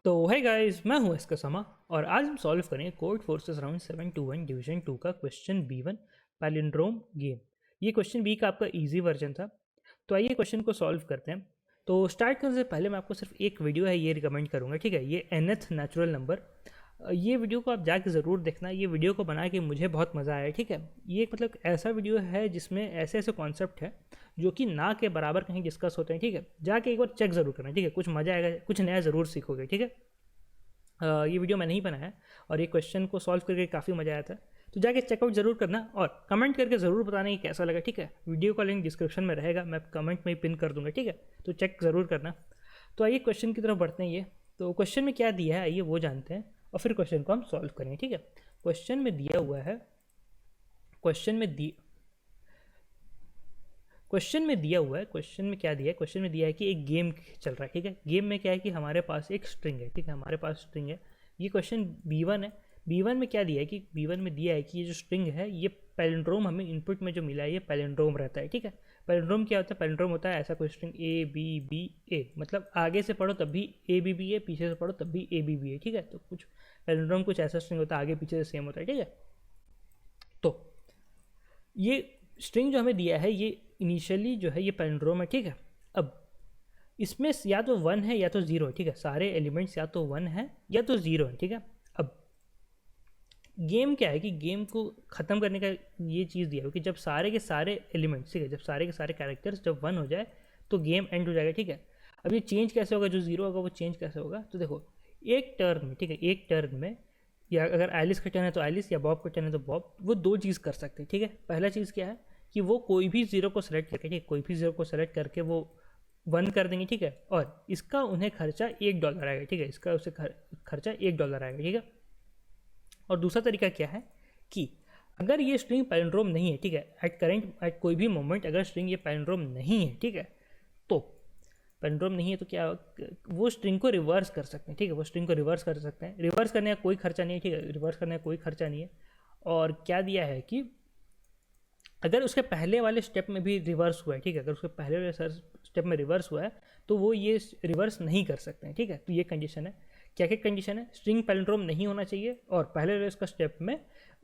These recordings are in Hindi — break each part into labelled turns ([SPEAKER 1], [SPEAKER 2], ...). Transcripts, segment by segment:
[SPEAKER 1] तो है गाइस, मैं हूं इसका समा और आज हम सॉल्व करेंगे कोड फोर्सेस राउंड 721 डिवीजन 2 का क्वेश्चन B1 पैलिंड्रोम गेम। ये क्वेश्चन बी का आपका इजी वर्जन था। तो आइए क्वेश्चन को सॉल्व करते हैं। तो स्टार्ट करने से पहले मैं आपको सिर्फ एक वीडियो है ये रिकमेंड करूँगा, ठीक है। ये nth नेचुरल नंबर, ये वीडियो को आप जाके ज़रूर देखना। ये वीडियो को बना के मुझे बहुत मज़ा आया, ठीक है। ये मतलब ऐसा वीडियो है जिसमें ऐसे ऐसे कॉन्सेप्ट है जो कि ना के बराबर कहीं डिस्कस होते हैं, ठीक है। जाके एक बार चेक ज़रूर करना, ठीक है। कुछ मज़ा आएगा, कुछ नया ज़रूर सीखोगे, ठीक है। ये वीडियो मैंने ही बनाया है और ये क्वेश्चन को सॉल्व करके काफ़ी मज़ा आया था। तो जाके चेकआउट ज़रूर करना और कमेंट करके ज़रूर बताना कि कैसा लगा, ठीक है। वीडियो का लिंक डिस्क्रिप्शन में रहेगा, मैं कमेंट में ही पिन कर दूंगा, ठीक है। तो चेक ज़रूर करना। तो आइए क्वेश्चन की तरफ बढ़ते हैं। ये तो क्वेश्चन में क्या दिया है आइए वो जानते हैं और फिर क्वेश्चन को हम सॉल्व करेंगे, ठीक है। क्वेश्चन में दिया हुआ है, क्वेश्चन में क्वेश्चन में क्या दिया है, क्वेश्चन में दिया है कि एक गेम चल रहा है, ठीक है। गेम में क्या है कि हमारे पास एक स्ट्रिंग है, ठीक है। हमारे पास स्ट्रिंग है। ये क्वेश्चन B1 है। B1 में क्या दिया है कि B1 में दिया है कि ये जो स्ट्रिंग है ये पैलिंड्रोम हमें इनपुट में जो मिला है ये पैलिंड्रोम रहता है, ठीक है। पैलिंड्रोम क्या होता है? पैलिंड्रोम होता है ऐसा कोई string A B B A, मतलब आगे से पढ़ो तब भी A B B A, पीछे से पढ़ो तब भी A B B A, ठीक है। तो कुछ पैलिंड्रोम कुछ ऐसा स्ट्रिंग होता है, आगे पीछे से सेम होता है, ठीक है। तो ये स्ट्रिंग जो हमें दिया है ये इनिशियली जो है ये पैलिंड्रोम है, ठीक है। अब इसमें या तो 1 है या तो 0 है, ठीक है। सारे एलिमेंट्स या तो 1 है या तो 0 है, ठीक है। अब गेम क्या है कि गेम को ख़त्म करने का ये चीज़ दिया है कि जब सारे के सारे एलिमेंट्स, ठीक है, जब सारे के सारे कैरेक्टर्स जब 1 हो जाए तो गेम एंड हो जाएगा, ठीक है। अब ये चेंज कैसे होगा? जो 0 होगा वो चेंज कैसे होगा? तो देखो, एक टर्न में, ठीक है, एक टर्न में या अगर एलिस का टर्न है तो एलिस या बॉब का टर्न है तो बॉब, वो दो चीज़ कर सकते हैं, ठीक है। पहला चीज़ क्या है कि वो कोई भी 0 को सेलेक्ट करके, ठीक है, कोई भी 0 को सेलेक्ट करके वो 1 कर देंगे, ठीक है। और इसका उन्हें खर्चा $1 आएगा, ठीक है। इसका उसे खर्चा $1 आएगा, ठीक है। और दूसरा तरीका क्या है कि अगर ये स्ट्रिंग पैलिंड्रोम नहीं है, ठीक है, एट कोई भी मोमेंट अगर स्ट्रिंग ये पैलिंड्रोम नहीं है, ठीक है, तो पैलिंड्रोम नहीं है तो क्या वो स्ट्रिंग को रिवर्स कर सकते हैं, ठीक है। वो स्ट्रिंग को रिवर्स कर सकते हैं। रिवर्स करने का कोई खर्चा नहीं है, ठीक है। रिवर्स करने का कोई खर्चा नहीं है। और क्या दिया है कि अगर उसके पहले वाले स्टेप में भी रिवर्स हुआ है, ठीक है, अगर उसके पहले वाले स्टेप में रिवर्स हुआ है तो वो ये रिवर्स नहीं कर सकते हैं, ठीक है। तो ये कंडीशन है। क्या क्या कंडीशन है? स्ट्रिंग पैलिंड्रोम नहीं होना चाहिए और पहले वाले उसका स्टेप में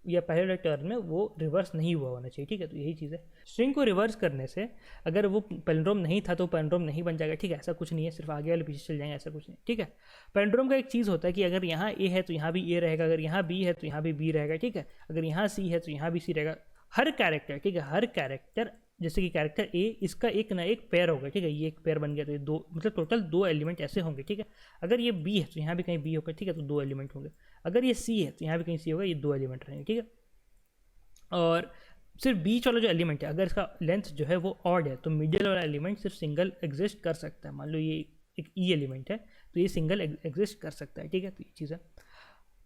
[SPEAKER 1] या पहले वाले टर्न में वो रिवर्स नहीं हुआ होना चाहिए, ठीक है। तो यही चीज़ है। स्ट्रिंग को रिवर्स करने से अगर वो पैलिंड्रोम नहीं था तो पैलिंड्रोम नहीं बन जाएगा, ठीक है। ऐसा कुछ नहीं है, सिर्फ आगे वाले पीछे चल जाएंगे, ऐसा कुछ नहीं, ठीक है। पैलिंड्रोम का एक चीज़ होता है कि अगर यहाँ A है तो यहाँ भी A रहेगा, अगर यहाँ B है तो यहाँ भी B रहेगा, ठीक है। अगर यहाँ C है तो यहाँ भी C रहेगा। हर कैरेक्टर, ठीक है, हर कैरेक्टर, जैसे कि कैरेक्टर A, इसका एक ना एक पेयर होगा, ठीक है। ये एक पेयर बन गया तो ये दो, मतलब टोटल 2 एलिमेंट ऐसे होंगे, ठीक है। अगर ये B है तो यहाँ भी कहीं B होगा, ठीक है, तो 2 एलिमेंट होंगे। अगर ये C है तो यहाँ भी कहीं C होगा, ये 2 एलिमेंट रहेंगे, ठीक है। और सिर्फ बीच वाला जो एलिमेंट है अगर इसका लेंथ जो है वो ऑड है तो मिडिल वाला एलिमेंट सिर्फ सिंगल एग्जिस्ट कर सकता है। मान लो ये एक E एलिमेंट है तो ये सिंगल एग्जिस्ट कर सकता है, ठीक है। तो ये चीज़ है।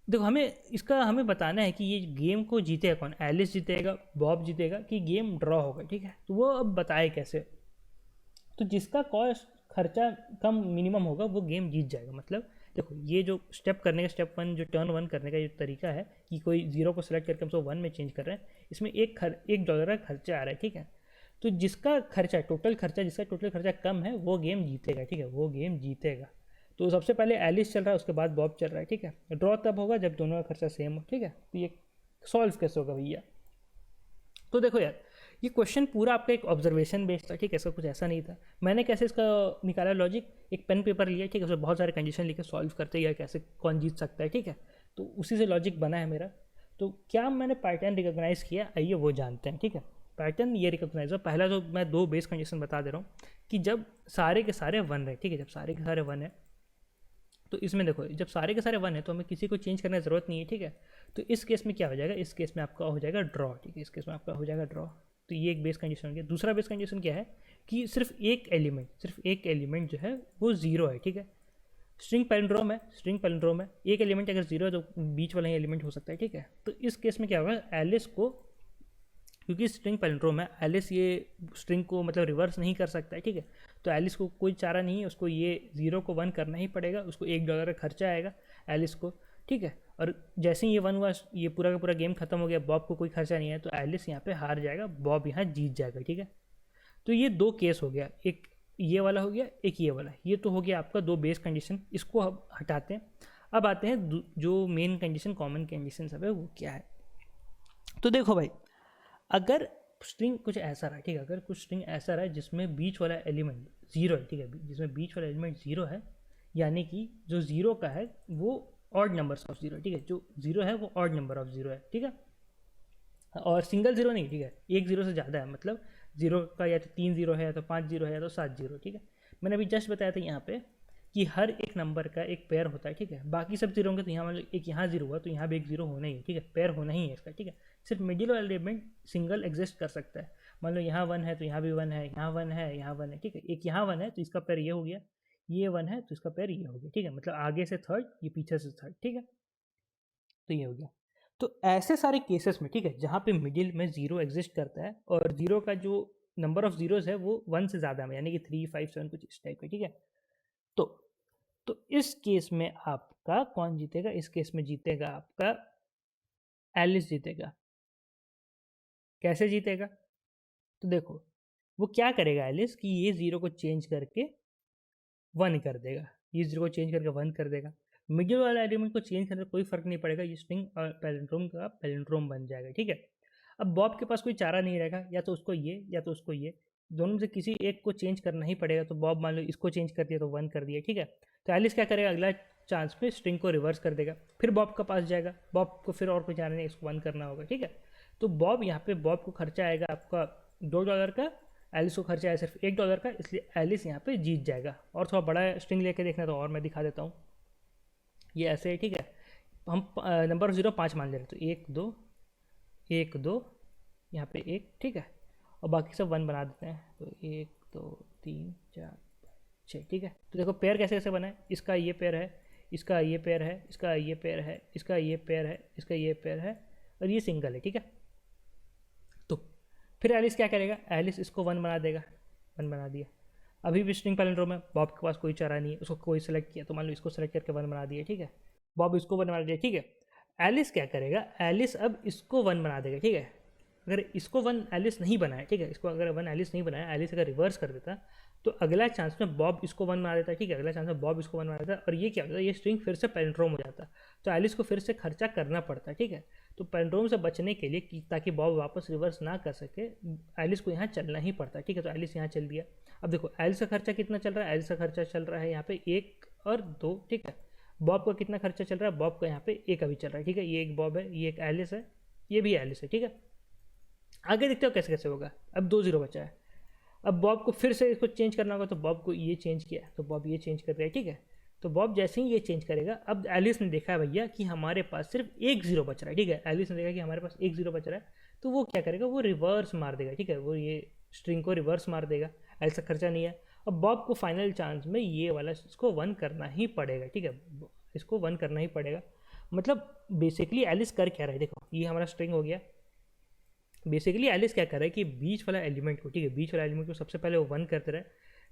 [SPEAKER 1] देखो, हमें बताना है कि ये गेम को जीतेगा कौन? एलिस जीतेगा, बॉब जीतेगा, कि गेम ड्रॉ होगा, ठीक है। तो वो अब बताए कैसे। तो जिसका कॉस्ट खर्चा कम मिनिमम होगा वो गेम जीत जाएगा। मतलब देखो, ये जो स्टेप करने का, स्टेप 1 जो टर्न 1 करने का जो तरीका है कि कोई 0 को सेलेक्ट करके हम उसको 1 में चेंज कर रहे हैं, इसमें $1 का खर्चा आ रहा है, ठीक है। तो जिसका खर्चा टोटल खर्चा कम है वो गेम जीतेगा, ठीक है, वो गेम जीतेगा। तो सबसे पहले एलिस चल रहा है, उसके बाद बॉब चल रहा है, ठीक है। ड्रॉ तब होगा जब दोनों का खर्चा सेम हो, ठीक है। तो ये सॉल्व कैसे होगा भैया? तो देखो यार, ये क्वेश्चन पूरा आपका एक ऑब्जर्वेशन बेस्ड था, ठीक है। इसका कुछ ऐसा नहीं था। मैंने कैसे इसका निकाला लॉजिक, एक पेन पेपर लिया, ठीक है, उसमें बहुत सारे कंडीशन लिखे सॉल्व करते या कैसे कौन जीत सकता है, ठीक है। तो उसी से लॉजिक बना है मेरा। तो क्या मैंने पैटर्न रिकॉग्नाइज किया, आइए वो जानते हैं, ठीक है। पैटर्न ये रिकॉग्नाइज हुआ। पहला तो मैं 2 बेस कंडीशन बता दे रहा हूँ कि जब सारे के सारे 1 रहे, ठीक है, जब सारे के सारे 1 है तो इसमें देखो, जब सारे के सारे 1 है तो हमें किसी को चेंज करने की ज़रूरत नहीं है, ठीक है। तो इस केस में क्या हो जाएगा? इस केस में आपका हो जाएगा ड्रॉ, ठीक है। इस केस में आपका हो जाएगा ड्रॉ। तो ये एक बेस कंडीशन हो गया। दूसरा बेस कंडीशन क्या है कि सिर्फ एक एलिमेंट जो है वो 0 है, ठीक है। स्ट्रिंग पैलिंड्रोम है, एक एलिमेंट अगर 0 है तो बीच वाला ही एलिमेंट हो सकता है, ठीक है। तो इस केस में क्या होगा? एलिस को, क्योंकि स्ट्रिंग पैलिंड्रोम है, एलिस ये स्ट्रिंग को मतलब रिवर्स नहीं कर सकता है, ठीक है। तो एलिस को कोई चारा नहीं है, उसको ये 0 को 1 करना ही पड़ेगा। उसको $1 का खर्चा आएगा एलिस को, ठीक है। और जैसे ही ये 1 हुआ, ये पूरा का पूरा गेम खत्म हो गया, बॉब को कोई खर्चा नहीं है, तो एलिस यहाँ पे हार जाएगा, बॉब यहाँ जीत जाएगा, ठीक है। तो ये 2 केस हो गया, एक ये वाला हो गया, एक ये वाला, ये तो हो गया आपका दो बेस कंडीशन, इसको हम हटाते हैं। अब आते हैं जो मेन कंडीशन, कॉमन कंडीशन सब है, वो क्या है। तो देखो भाई, अगर स्ट्रिंग कुछ ऐसा रहा, ठीक है, अगर कुछ स्ट्रिंग ऐसा रहा जिसमें बीच वाला एलिमेंट जीरो है, ठीक है, जिसमें बीच वाला एलिमेंट जीरो है, यानी कि जो जीरो का है वो ऑड नंबर्स ऑफ जीरो, ठीक है, जो जीरो है वो ऑड नंबर ऑफ जीरो है, ठीक है, और सिंगल जीरो नहीं, ठीक है, एक जीरो से ज़्यादा है, मतलब जीरो का या तो 3 जीरो है, या तो 5 जीरो है, या तो 7 जीरो, ठीक है। मैंने अभी जस्ट बताया था यहाँ पे कि हर एक नंबर का एक पेयर होता है, ठीक है, बाकी सब जीरो होंगे, तो यहाँ मतलब एक यहाँ जीरो हुआ तो यहाँ भी एक जीरो होना ही है, ठीक है, पेयर होना ही है इसका, ठीक है। सिर्फ मिडिल वाला एलिमेंट सिंगल एग्जिस्ट कर सकता है, मान लो यहाँ वन है तो यहाँ भी वन है, यहाँ वन है, यहाँ वन है, ठीक है, एक यहाँ वन है तो इसका पेयर ये हो गया, ये वन है तो इसका पेयर ये हो गया, ठीक है, मतलब आगे से थर्ड, ये पीछे से थर्ड, ठीक है, तो ये हो गया। तो ऐसे सारे केसेस में, ठीक है, जहाँ पे मिडिल में जीरो एग्जिस्ट करता है और जीरो का जो नंबर ऑफ जीरोज है वो वन से ज़्यादा है, यानी कि 3, 5, 7 कुछ इस टाइप का, ठीक है। तो तो इस केस में आपका कौन जीतेगा, इस केस में जीतेगा आपका एलिस जीतेगा। कैसे जीतेगा, तो देखो वो क्या करेगा एलिस कि ये जीरो को चेंज करके वन कर देगा, ये जीरो को चेंज करके वन कर देगा, मिडिल वाला एलिमेंट को चेंज करने कोई फर्क नहीं पड़ेगा, ये स्ट्रिंग और पैलिंड्रोम का पैलिंड्रोम बन जाएगा, ठीक है। अब बॉब के पास कोई चारा नहीं रहेगा, या तो उसको ये या तो उसको ये, दोनों में से किसी एक को चेंज करना ही पड़ेगा। तो बॉब मान लो इसको चेंज कर दिया तो वन कर दिया, ठीक है। तो एलिस क्या करेगा, अगला चांस में स्ट्रिंग को रिवर्स कर देगा, फिर बॉब के पास जाएगा, बॉब को फिर और कोई चारा नहीं, इसको वन करना होगा, ठीक है। तो बॉब यहाँ पे बॉब को खर्चा आएगा आपका $2 का, एलिस को खर्चा है सिर्फ $1 का, इसलिए एलिस यहाँ पे जीत जाएगा। और थोड़ा बड़ा स्ट्रिंग लेके देखना तो और मैं दिखा देता हूँ, ये ऐसे है, ठीक है। हम नंबर 0 5 मान ले रहे, तो 1 2 1 2 यहाँ पे 1, ठीक है, और बाकी सब 1 बना देते हैं, तो 1 2 3 4 5 6, ठीक है। तो देखो पेयर कैसे कैसे बना है, इसका ये पेयर है, इसका ये पेयर है, इसका ये पेयर है, इसका ये पेयर है, इसका ये पेयर है, और ये सिंगल है, ठीक है। तो फिर एलिस क्या करेगा, एलिस इसको 1 बना देगा, 1 बना दिया। अभी भी स्ट्रिंग पैलिंड्रोम है, बॉब के पास कोई चारा नहीं है, उसको कोई सेलेक्ट किया, तो मान लो इसको सेलेक्ट करके 1 बना दिया, ठीक है। बॉब इसको 1 बना दिया, ठीक है। एलिस क्या करेगा, एलिस अब इसको 1 बना देगा, ठीक है। अगर इसको 1 एलिस नहीं बनाया, ठीक है, इसको अगर 1 एलिस नहीं बनाया, एलिस अगर रिवर्स कर देता तो अगला चांस में बॉब इसको 1 बना देता है, ठीक है, अगला चांस में बॉब इसको 1 बना देता, और ये क्या होता है, ये स्ट्रिंग फिर से पैलिंड्रोम हो जाता, तो एलिस को फिर से खर्चा करना पड़ता है, ठीक है। तो पैलिंड्रोम से बचने के लिए ताकि बॉब वापस रिवर्स ना कर सके, एलिस को यहाँ चलना ही पड़ता है, ठीक है। तो एलिस यहाँ चल दिया। अब देखो एलिस का खर्चा कितना चल रहा है, एलिस का खर्चा चल रहा है यहाँ पे 1 और 2, ठीक है। बॉब का कितना खर्चा चल रहा है, बॉब का यहाँ पे 1 अभी चल रहा है, ठीक है। ये एक बॉब है, ये एक एलिस है, ये भी एलिस है, ठीक है। आगे देखते हो कैसे कैसे होगा। अब 2 0 बचा है, अब बॉब को फिर से इसको चेंज करना होगा, तो बॉब को ये चेंज किया, तो बॉब ये चेंज कर दिया, ठीक है। तो बॉब जैसे ही ये चेंज करेगा, अब एलिस ने देखा है भैया कि हमारे पास सिर्फ 1 0 बच रहा है, ठीक है। एलिस ने देखा कि हमारे पास 1 0 बच रहा है, तो वो क्या करेगा, वो रिवर्स मार देगा, ठीक है, वो ये स्ट्रिंग को रिवर्स मार देगा, एलिस का खर्चा नहीं है। अब बॉब को फाइनल चांस में ये वाला इसको 1 करना ही पड़ेगा, ठीक है, इसको 1 करना ही पड़ेगा। मतलब बेसिकली एलिस कर क्या रहा है, देखो ये हमारा स्ट्रिंग हो गया। बेसिकली एलिस क्या कर रहा है कि बीच वाला एलिमेंट को, ठीक है, बीच वाला एलिमेंट को सबसे पहले वो 1 करते रहे,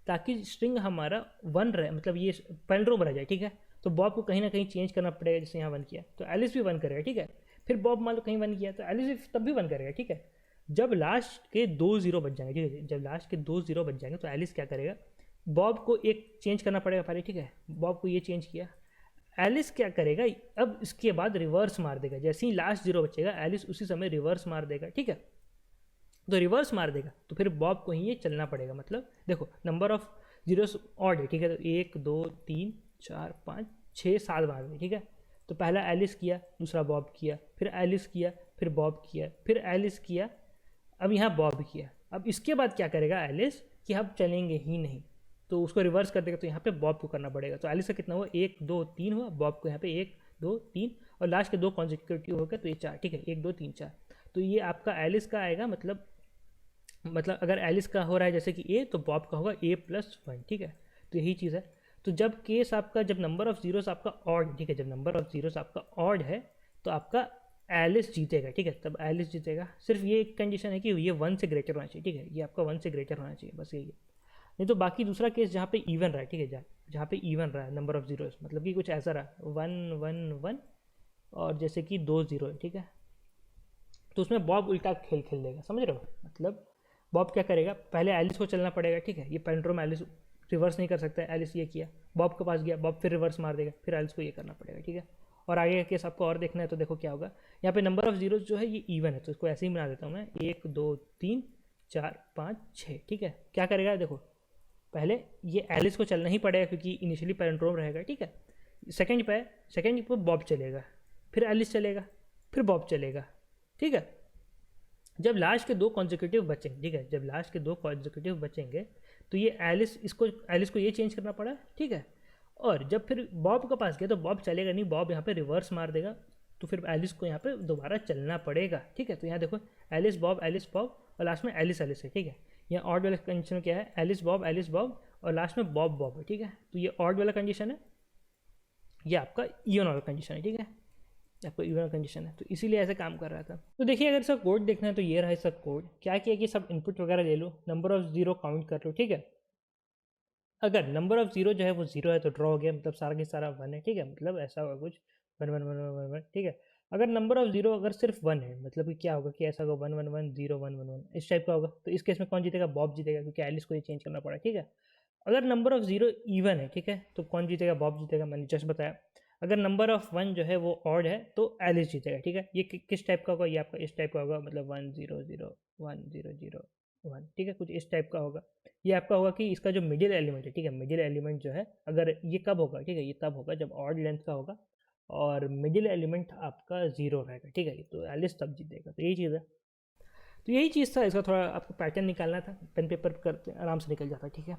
[SPEAKER 1] ताकि स्ट्रिंग हमारा 1 रहे, मतलब ये पैलिंड्रोम रह जाए, ठीक है। तो बॉब को कहीं ना कहीं चेंज करना पड़ेगा, जैसे यहाँ 1 किया तो एलिस भी 1 करेगा, ठीक है। फिर बॉब मान लो कहीं 1 किया तो एलिस भी तब भी 1 करेगा, ठीक है। जब लास्ट के 2 0 बच जाएंगे, ठीक है, जब लास्ट के 2 0 बच जाएंगे तो एलिस क्या करेगा, बॉब को एक चेंज करना पड़ेगा पहले, ठीक है। बॉब को ये चेंज किया, एलिस क्या करेगा, अब इसके बाद रिवर्स मार देगा, जैसे ही लास्ट 0 बचेगा एलिस उसी समय रिवर्स मार देगा, ठीक है। तो रिवर्स मार देगा तो फिर बॉब को ही ये चलना पड़ेगा। मतलब देखो नंबर ऑफ जीरोस ऑड है, ठीक है, तो 1 2 3 4 5 6 7 बना देंगे, ठीक है। तो पहला एलिस किया, दूसरा बॉब किया, फिर एलिस किया, फिर बॉब किया, फिर एलिस किया, अब यहाँ बॉब किया। अब इसके बाद क्या करेगा एलिस कि अब चलेंगे ही नहीं, तो उसको रिवर्स कर देगा, तो यहाँ पे बॉब को करना पड़ेगा। तो एलिस का कितना हुआ, 1 2 3 हुआ, बॉब को यहाँ पे 1 2 3 और लास्ट के 2 कॉन्जिक्यूटिव हो गए, तो ये 4, ठीक है, 1 2 3 4। तो ये आपका एलिस का आएगा, मतलब अगर एलिस का हो रहा है जैसे कि ए, तो बॉब का होगा A+1, ठीक है। तो यही चीज़ है। तो जब केस आपका, जब नंबर ऑफ जीरोस आपका ऑड, ठीक है, जब नंबर ऑफ जीरोस आपका ऑड है तो आपका एलिस जीतेगा, ठीक है, तब एलिस जीतेगा। सिर्फ ये एक कंडीशन है कि ये 1 से ग्रेटर होना चाहिए, ठीक है, ये आपका 1 से ग्रेटर होना चाहिए, बस यही है। नहीं तो बाकी दूसरा केस जहाँ पे इवन रहा है, ठीक है, जहाँ पे इवन रहा है नंबर ऑफ जीरोस, मतलब कि कुछ ऐसा रहा 1 1 1 और जैसे कि 2 0 है, ठीक है, तो उसमें बॉब उल्टा खेल लेगा, समझ रहे हो। मतलब बॉब क्या करेगा, पहले एलिस को चलना पड़ेगा, ठीक है, ये पैलिंड्रोम एलिस रिवर्स नहीं कर सकता है, एलिस ये किया, बॉब के पास गया, बॉब फिर रिवर्स मार देगा, फिर एलिस को ये करना पड़ेगा, ठीक है। और आगे का केस आपको और देखना है तो देखो क्या होगा, यहाँ पे नंबर ऑफ जीरोज जो है ये इवन है, तो इसको ऐसे ही बना देता हूँ मैं, 1 2 3 4 5 6, ठीक है। क्या करेगा देखो, पहले ये एलिस को चलना ही पड़ेगा क्योंकि इनिशियली पैलिंड्रोम रहेगा, ठीक है। सेकंड पे बॉब चलेगा, फिर एलिस चलेगा, फिर बॉब चलेगा, ठीक है। जब लास्ट के 2 कॉन्जिक्यूटिव बचेंगे, ठीक है, जब लास्ट के 2 कॉन्जिक्यूटिव बचेंगे तो ये एलिस को ये चेंज करना पड़ा, ठीक है। और जब फिर बॉब के पास गया तो बॉब चलेगा नहीं, बॉब यहाँ पे रिवर्स मार देगा, तो फिर एलिस को यहाँ पे दोबारा चलना पड़ेगा, ठीक है। तो यहाँ देखो एलिस बॉब और लास्ट में एलिस है, ठीक है। यहाँ ऑड वाला कंडीशन क्या है, एलिस बॉब और लास्ट में बॉब है, ठीक है। तो ये ऑड वाला कंडीशन है, ये आपका इवन वाला कंडीशन है, ठीक है, आपको इवन कंडीशन है, तो इसीलिए ऐसे काम कर रहा था। तो देखिए अगर इसका कोड देखना है तो ये रहा इसका कोड, क्या किया कि सब इनपुट वगैरह ले लो, नंबर ऑफ जीरो काउंट कर लो, ठीक है। अगर नंबर ऑफ जीरो जो है वो जीरो है तो ड्रॉ हो गया, मतलब सारा के सारा 1 है, ठीक है, मतलब ऐसा होगा कुछ 1 1 1 1 1, ठीक है। अगर नंबर ऑफ जीरो अगर सिर्फ 1 है, मतलब कि क्या होगा कि ऐसा होगा 1 1 1 0 1 1 1, इस टाइप का होगा। तो इस केस में कौन जीतेगा, बॉब जीतेगा, क्योंकि एलिस को ये चेंज करना पड़ा, ठीक है। अगर नंबर ऑफ जीरो इवन है, ठीक है, तो कौन जीतेगा, बॉब जीतेगा, मैंने जस्ट बताया। अगर नंबर ऑफ 1 जो है वो ऑड है तो एलिस जीतेगा, ठीक है। ये किस टाइप का होगा, ये आपका इस टाइप का होगा, मतलब 1 0 0 1 0 0 1, ठीक है, कुछ इस टाइप का होगा। ये आपका होगा कि इसका जो मिडिल एलिमेंट है, ठीक है, मिडिल एलिमेंट जो है अगर ये कब होगा, ठीक है, ये तब होगा जब ऑड लेंथ का होगा और मिडिल एलिमेंट आपका 0 रहेगा, ठीक है, तो एलिस तब जीतेगा। तो यही चीज़ है, तो यही चीज़ था, इसका थोड़ा आपको पैटर्न निकालना था, पेन पेपर करते आराम से निकल जाता, ठीक है।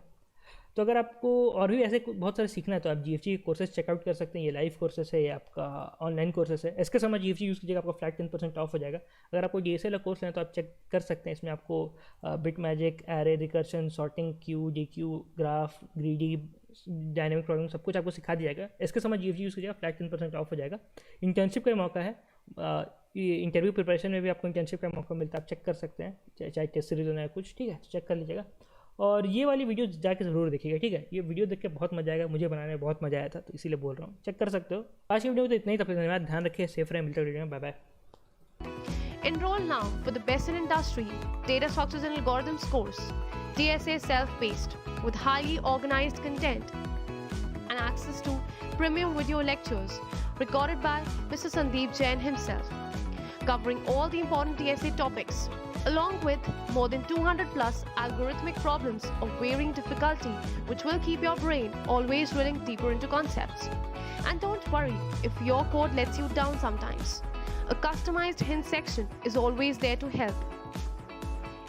[SPEAKER 1] तो अगर आपको और भी ऐसे बहुत सारे सीखना है तो आप GFG कोर्सेज चेकआउट कर सकते हैं, ये लाइव कोर्सेज है, ये आपका ऑनलाइन कोर्सेज है। इसके समय GFG यूज़ कीजिएगा, आपका फ्लैट 10% ऑफ हो जाएगा। अगर आपको DSL कोर्स लेना तो आप चेक कर सकते हैं, इसमें आपको bit magic, array, recursion, sorting, Q, DQ, graph, greedy, dynamic programming सब कुछ आपको सिखा दिया जाएगा। इसके समय GFG यूज़ कीजिएगा, फ्लैट 10% ऑफ हो जाएगा। इंटर्नशिप का मौका है, इंटरव्यू प्रिपरेशन में भी आपको इंटर्नशिप का मौका मिलता है, आप चेक कर सकते हैं, चाहे टेस्ट सीरीज होना है कुछ, ठीक है, तो चेक कर लीजिएगा। और ये वाली वीडियो जाके ज़रूर देखिएगा, ठीक है, ये वीडियो देख के बहुत मजा आएगा, मुझे बनाने में बहुत मजा आया था, तो इसीलिए बोल रहा हूँ, चेक कर सकते हो। आज की वीडियो में तो इतना ही, तब तक धन्यवाद, ध्यान रखिए, सेफ रहे, मिलते वीडियो में, bye bye.
[SPEAKER 2] Enroll now for the best in industry data structures and algorithms course, DSA self-paced with highly organized content and access to premium video lectures recorded by Mr. Sandeep Jain himself, covering all the important DSA topics, along with more than 200 plus algorithmic problems of varying difficulty, which will keep your brain always drilling deeper into concepts. And don't worry if your code lets you down sometimes. A customized hint section is always there to help.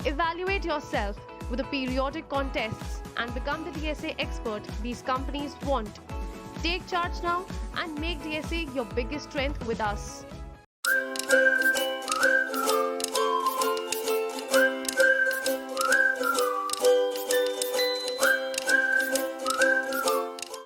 [SPEAKER 2] Evaluate yourself with the periodic contests and become the DSA expert these companies want. Take charge now and make DSA your biggest strength with us.